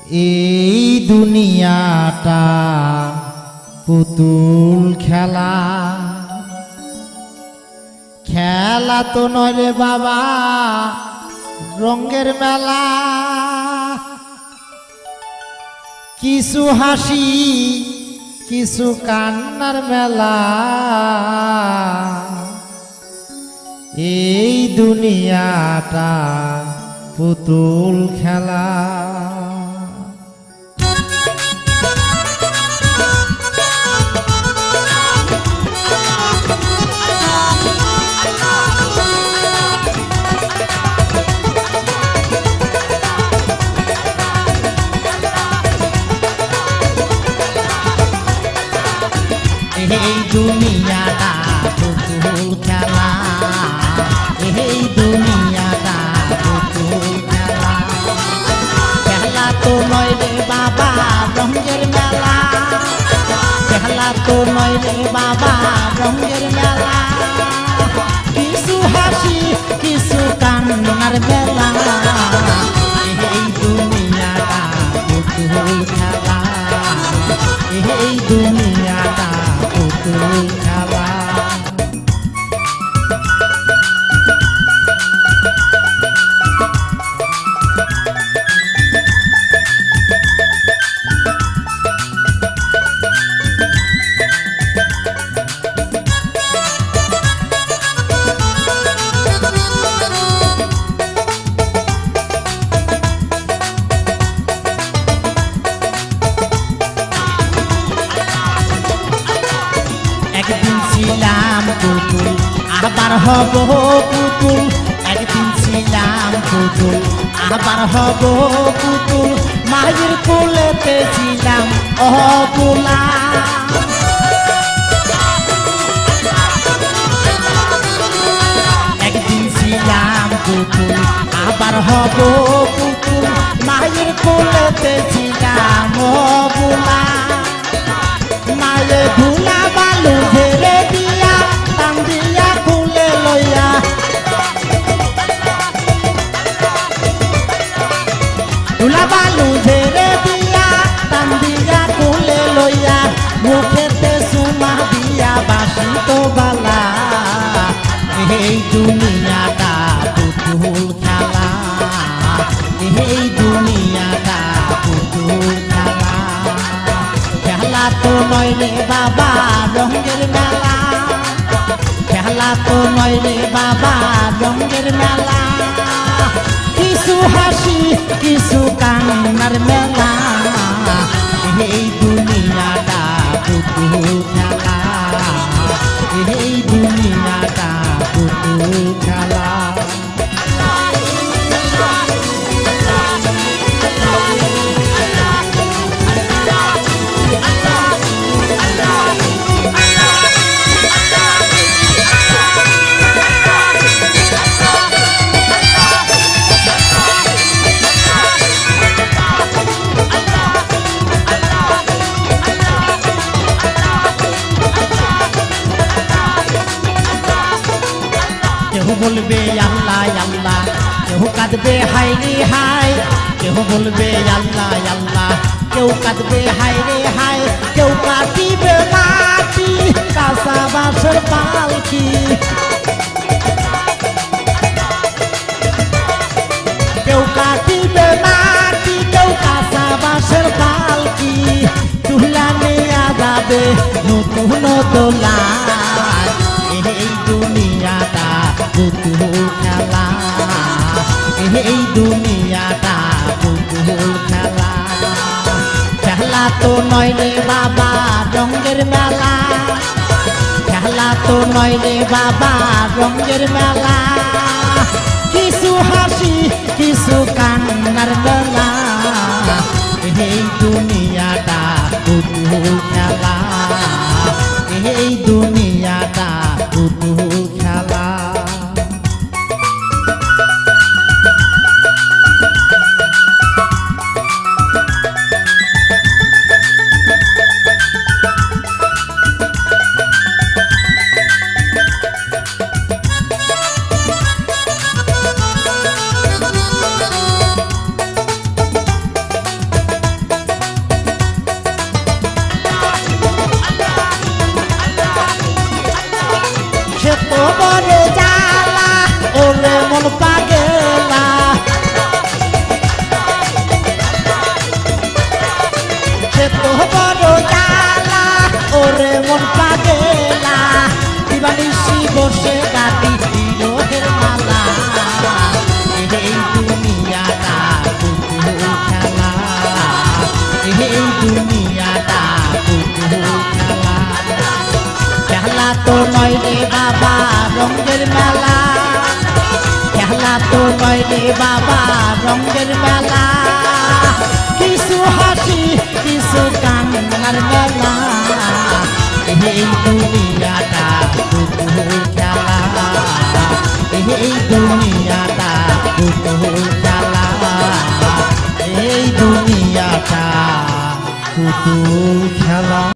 এই দুনিয়াটা পুতুল খেলা, খেলা তো নয় রে বাবা রঙের মেলা। কিছু হাসি কিছু কান্নার মেলা, এই দুনিয়াটা পুতুল খেলা। এই দুনিয়াটা পুতুল খেলা, এই দুনিয়াটা পুতুল খেলা। খেলা তো নয় রে বাবা রঙের মেলা, খেলা তো নয় রে বাবা রঙের মেলা। কিছু হাসি কিছু কান্নার মেলা, এই দুনিয়াটা পুতুল খেলা, এই দুনিয়াটা পুতুল খেলা। একদিন ছিলাম পুতুল আবার হব পুতুল, একদিন ছিলাম পুতুল আবার হব পুতুল। মায়ের কোলেতে ছিলাম অবলা, একদিন ছিলাম পুতুল আবার হব পুতুল। মায়ের কোলেতে ছিলাম অবলা, মায়ে ধুলা বালু ঝেড়ে দিয়া টান দিয়া খুলে লইয়া, ধুলা বালু ঝেড়ে দিয়া টান দিয়া খুলে লইয়া। মুখেতে সুমা দিয়া বাসিত বালা, এই দুনিয়াটা পুতুল খেলা, এই দুনিয়াটা পুতুল খেলা। খেলা তো নয় রে বাবা রঙের মেলা, খেলা তো নয় রে বাবা রঙের মেলা। কিছু হাসি কিছু কান্নার মেলা, এই দুনিয়াটা পুতুল খেলা, এই দুনিয়াটা পুতুল খেলা। কেউ বলবে আল্লাহ আল্লাহ, কেউ কাঁদবে হাই রে হাই। কেউ বলবে আল্লাহ আল্লাহ, কেউ কাঁদবে হাই রে হাই। কেউ কাটিবে মাটি কাঁচা বাঁশের পালকি, কেউ কাটিবে মাটি কেউ কাঁচা বাঁশের পালকি। তুলা নিয়া যাবে নতুন দোলা, এই দুনিয়াটা পুতুল খেলা, এই দুনিয়াটা পুতুল খেলা। খেলা তো নয় রে বাবা রঙের মেলা, খেলা তো নয় রে বাবা রঙের মেলা। কিছু হাসি কিছু কান্নার মেলা, এই দুনিয়াটা পুতুল খেলা, এই দুনিয়াটা পুতুল খেলা। দুনিয়াটা পুতুল খেলা খেলা তো নয় রে বাবা রঙের মেলা খেলা তো নয় রে বাবা রঙের মেলা কিছু হাসি কিছু কান্নার মেলা এই দুনিয়াটা পুতুল খেলা এই দুনিয়াটা পুতুল খেলা এই দুনিয়াটা পুতুল খেলা।